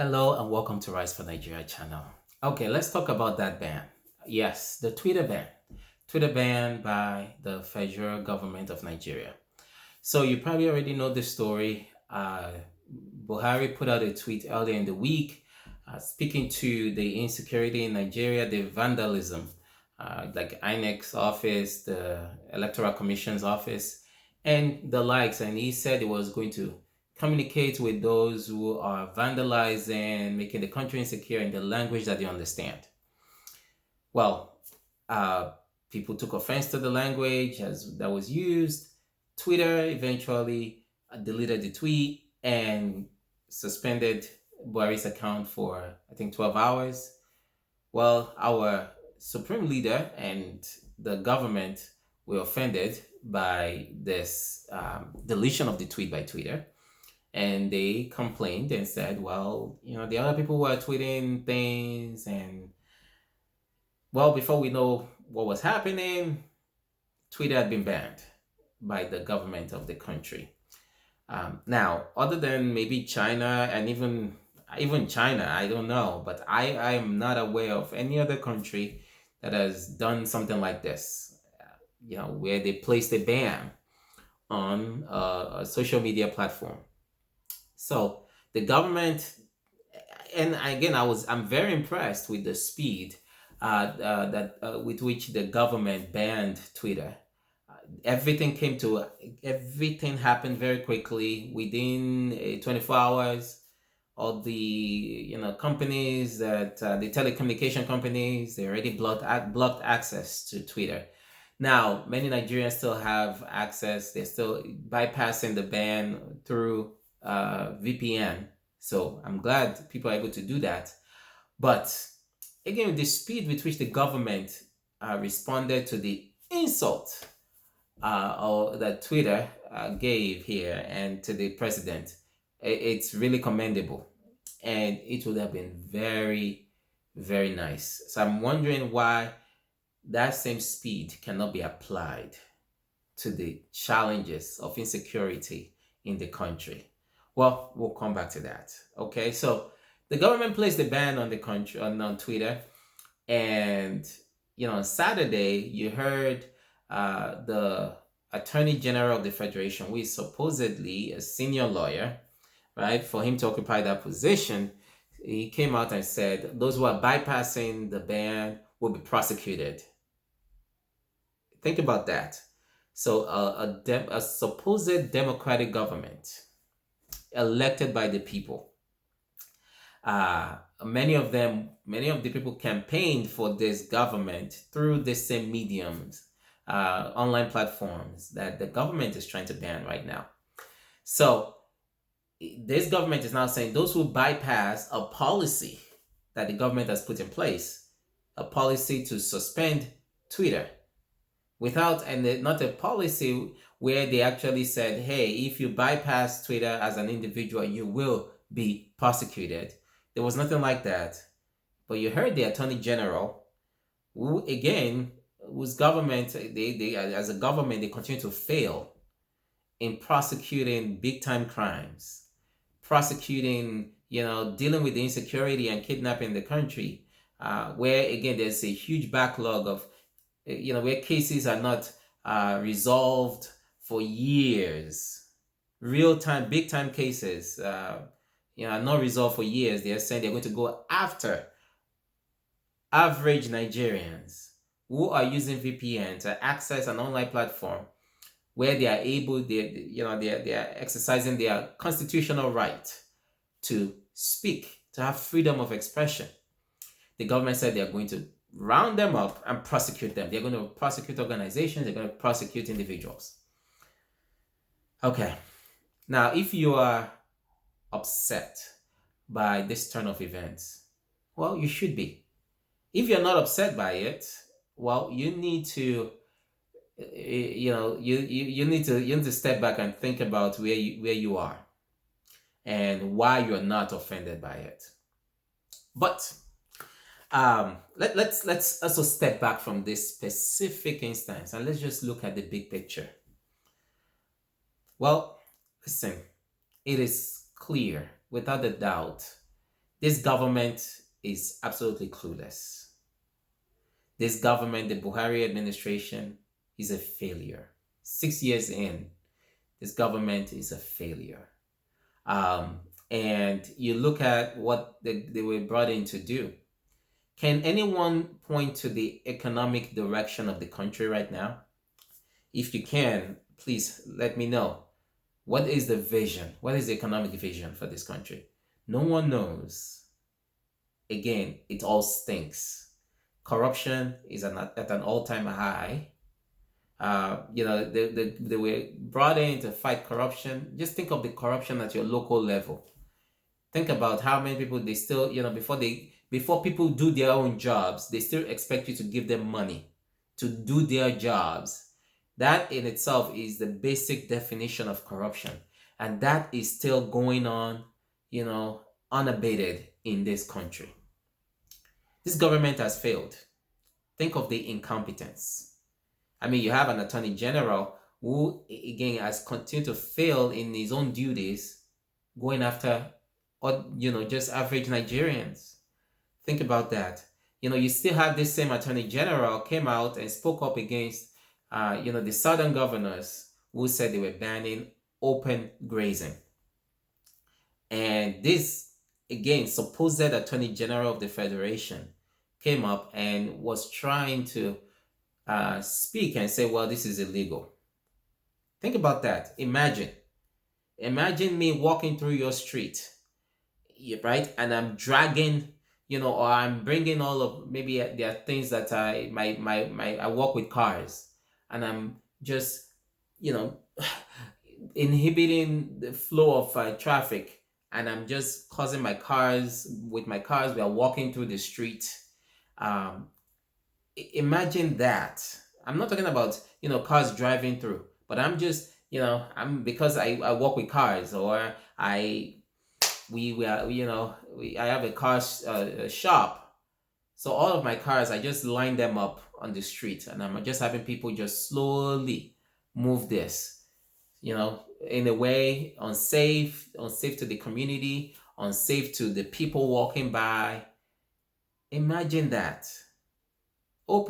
Hello and welcome to Rise for Nigeria channel. Okay, let's talk about that ban. Yes, the Twitter ban. Twitter ban by the federal government of Nigeria. So you probably already know the story. Buhari put out a tweet earlier in the week speaking to the insecurity in Nigeria, the vandalism, like INEC's office, the Electoral Commission's office, and the likes. And he said he was going to communicate with those who are vandalizing, making the country insecure in the language that they understand. Well, uh, people took offense to the language as that was used. Twitter eventually deleted the tweet and suspended Buhari's account for I think 12 hours. Well, our supreme leader and the government were offended by this deletion of the tweet by Twitter, and they complained and said, well, the other people were tweeting things, and well, before we know what was happening, Twitter had been banned by the government of the country. Now, other than maybe China and even China, I don't know, but I am not aware of any other country that has done something like this. Where they placed a ban on a social media platform. So the government, and again, I'm very impressed with the speed that with which the government banned Twitter. Everything happened very quickly within 24 hours. All the companies that the telecommunication companies, they already blocked access to Twitter. Now many Nigerians still have access. They're still bypassing the ban through VPN. So I'm glad people are able to do that. But again, the speed with which the government responded to the insult or that Twitter gave here and to the president, it's really commendable, and it would have been very, very nice. So I'm wondering why that same speed cannot be applied to the challenges of insecurity in the country. Well, we'll come back to that. Okay, so the government placed a ban on the country on Twitter, and on Saturday you heard the Attorney General of the Federation, who is supposedly a senior lawyer, right? For him to occupy that position, he came out and said those who are bypassing the ban will be prosecuted. Think about that. So a supposed democratic government elected by the people. Many of the people campaigned for this government through the same mediums, online platforms that the government is trying to ban right now. So this government is now saying those who bypass a policy that the government has put in place, a policy to suspend Twitter, and not a policy where they actually said, hey, if you bypass Twitter as an individual, you will be prosecuted. There was nothing like that. But you heard the Attorney General, who again, whose government, they as a government, they continue to fail in prosecuting big time crimes, prosecuting, dealing with the insecurity and kidnapping in the country, where again, there's a huge backlog of where cases are not resolved for years. Real time, big time cases, are not resolved for years. They're saying they're going to go after average Nigerians who are using VPN to access an online platform where they are able, they are exercising their constitutional right to speak, to have freedom of expression. The government said they are going to round them up and prosecute them. They're going to prosecute organizations, they're going to prosecute individuals. Okay. Now, if you are upset by this turn of events, well, you should be. If you're not upset by it, well, you need to you need to step back and think about where you are and why you're not offended by it. But let's also step back from this specific instance and let's just look at the big picture. Well, listen, it is clear without a doubt This government is absolutely clueless. This government, the Buhari administration, is a failure. 6 years in, this government is a failure. Um, and you look at what they were brought in to do. Can anyone point to the economic direction of the country right now? If you can, please let me know. What is the vision? What is the economic vision for this country? No one knows. Again, it all stinks. Corruption is at an all-time high. They were brought in to fight corruption. Just think of the corruption at your local level. Think about how many people they still, before people do their own jobs, they still expect you to give them money to do their jobs. That in itself is the basic definition of corruption. And that is still going on, unabated in this country. This government has failed. Think of the incompetence. I mean, you have an attorney general who, again, has continued to fail in his own duties, going after, just average Nigerians. Think about that. You still have this same attorney general came out and spoke up against, the southern governors who said they were banning open grazing. And this, again, supposed attorney general of the federation came up and was trying to speak and say, well, this is illegal. Think about that. Imagine me walking through your street, right? And I'm dragging, or I'm bringing all of, maybe there are things that I walk with cars, and I'm just, inhibiting the flow of traffic, and I'm just causing my cars, we are walking through the street. Imagine that. I'm not talking about, cars driving through, but I'm just, because I walk with cars, or I have a car shop. So all of my cars, I just line them up on the street, and I'm just having people just slowly move this, in a way unsafe to the community, unsafe to the people walking by. Imagine that. A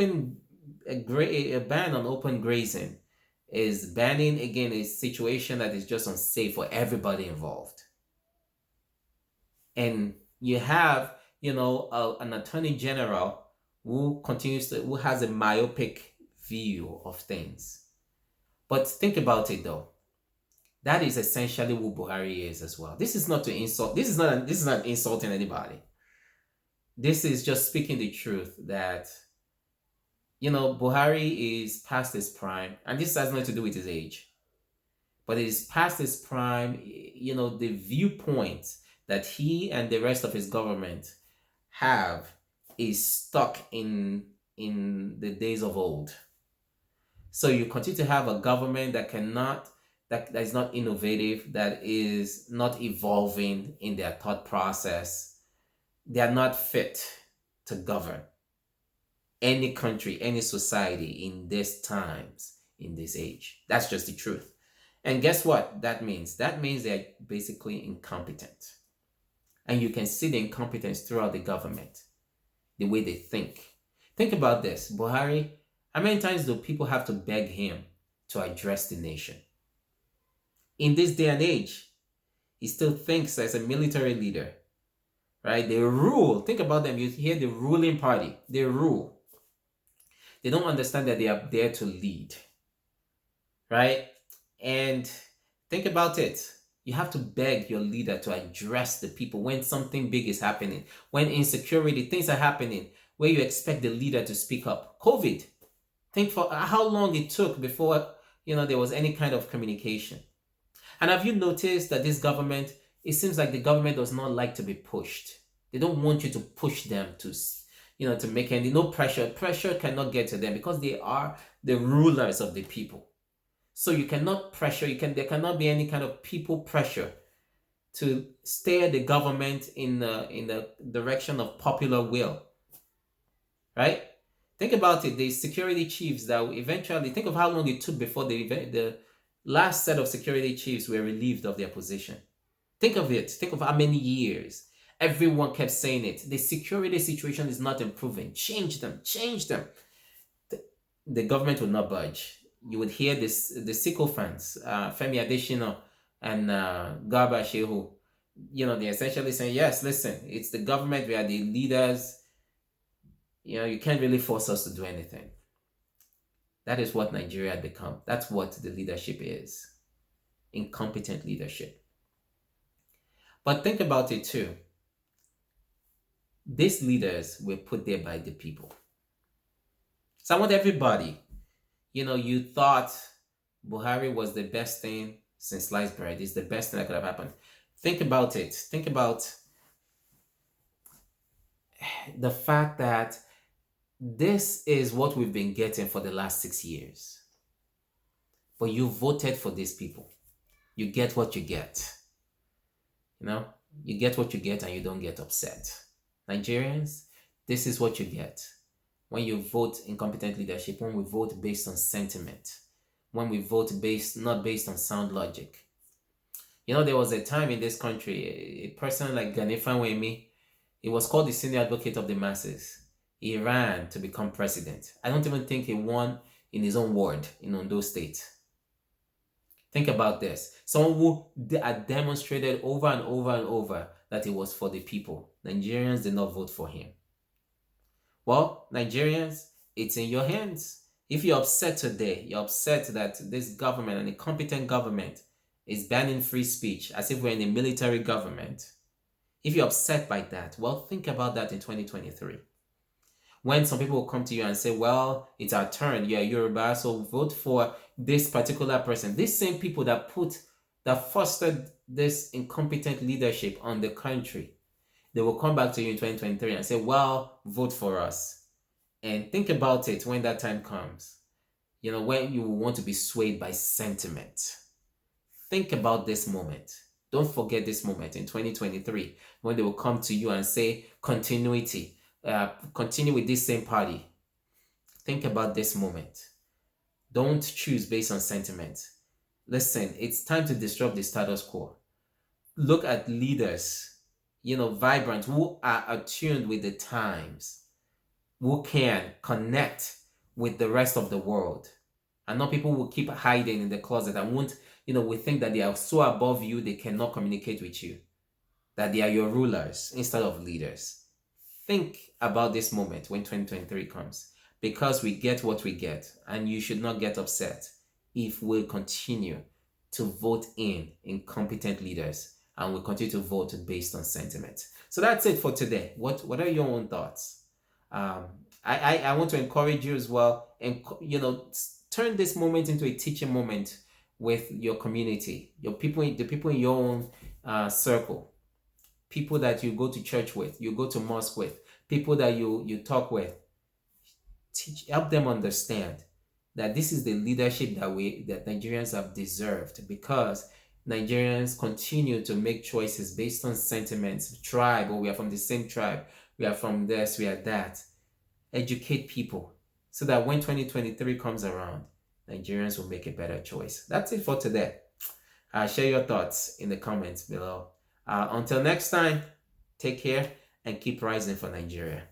ban on open grazing is banning, again, a situation that is just unsafe for everybody involved. And you have, an attorney general who has a myopic view of things. But think about it though. That is essentially who Buhari is as well. This is not to insult. This is not insulting anybody. This is just speaking the truth that, Buhari is past his prime, and this has nothing to do with his age. But it is past his prime, the viewpoint that he and the rest of his government have is stuck in the days of old. So you continue to have a government that is not innovative, that is not evolving in their thought process. They are not fit to govern any country, any society in these times, in this age. That's just the truth. And guess what that means? That means they're basically incompetent. And you can see the incompetence throughout the government, the way they think. Think about this. Buhari, how many times do people have to beg him to address the nation? In this day and age, he still thinks as a military leader, right? They rule. Think about them. You hear the ruling party. They rule. They don't understand that they are there to lead, right? And think about it. You have to beg your leader to address the people when something big is happening, when insecurity, things are happening, where you expect the leader to speak up. COVID. Think for how long it took before, there was any kind of communication. And have you noticed that this government, it seems like the government does not like to be pushed. They don't want you to push them to make any, no pressure. Pressure cannot get to them because they are the rulers of the people. So you cannot pressure, there cannot be any kind of people pressure to steer the government in the direction of popular will. Right? Think about it. The security chiefs that eventually, think of how long it took before the last set of security chiefs were relieved of their position. Think of it. Think of how many years. Everyone kept saying it. The security situation is not improving. Change them, change them. The government would not budge. You would hear this the sycophants, Femi Adesina and Garba Shehu. They're essentially saying, yes, listen, it's the government, we are the leaders. You can't really force us to do anything. That is what Nigeria had become. That's what the leadership is. Incompetent leadership. But think about it too. These leaders were put there by the people. So I want everybody, you thought Buhari was the best thing since sliced bread. It's the best thing that could have happened. Think about it. Think about the fact that this is what we've been getting for the last 6 years. But you voted for these people. You get what you get. You get what you get and you don't get upset. Nigerians, this is what you get when you vote incompetent leadership, when we vote based on sentiment, when we vote not based on sound logic. There was a time in this country, a person like Gani Fawehinmi, he was called the senior advocate of the masses. He ran to become president. I don't even think he won in his own ward in Ondo State. Think about this. Someone who had demonstrated over and over and over that he was for the people. Nigerians did not vote for him. Well, Nigerians, it's in your hands. If you're upset today, you're upset that this government, an incompetent government, is banning free speech as if we're in a military government. If you're upset by that, well, think about that in 2023. When some people will come to you and say, well, it's our turn, you're Yoruba, so vote for this particular person. These same people that fostered this incompetent leadership on the country, they will come back to you in 2023 and say, well, vote for us. And think about it when that time comes. When you want to be swayed by sentiment. Think about this moment. Don't forget this moment in 2023 when they will come to you and say, continuity. Continue with this same party. Think about this moment. Don't choose based on sentiment. Listen, it's time to disrupt the status quo. Look at leaders, vibrant, who are attuned with the times, who can connect with the rest of the world, and not people who keep hiding in the closet and won't, we think that they are so above you they cannot communicate with you, that they are your rulers instead of leaders. Think about this moment when 2023 comes, because we get what we get, and you should not get upset if we continue to vote in incompetent leaders and we continue to vote based on sentiment. So that's it for today. What are your own thoughts? I want to encourage you as well, and turn this moment into a teaching moment with your community, the people in your own circle, people that you go to church with, you go to mosque with, people that you talk with. Help them understand that this is the leadership that Nigerians have deserved, because Nigerians continue to make choices based on sentiments, tribe, or we are from the same tribe, we are from this, we are that. Educate people so that when 2023 comes around, Nigerians will make a better choice. That's it for today. Share your thoughts in the comments below. Until next time, take care and keep rising for Nigeria.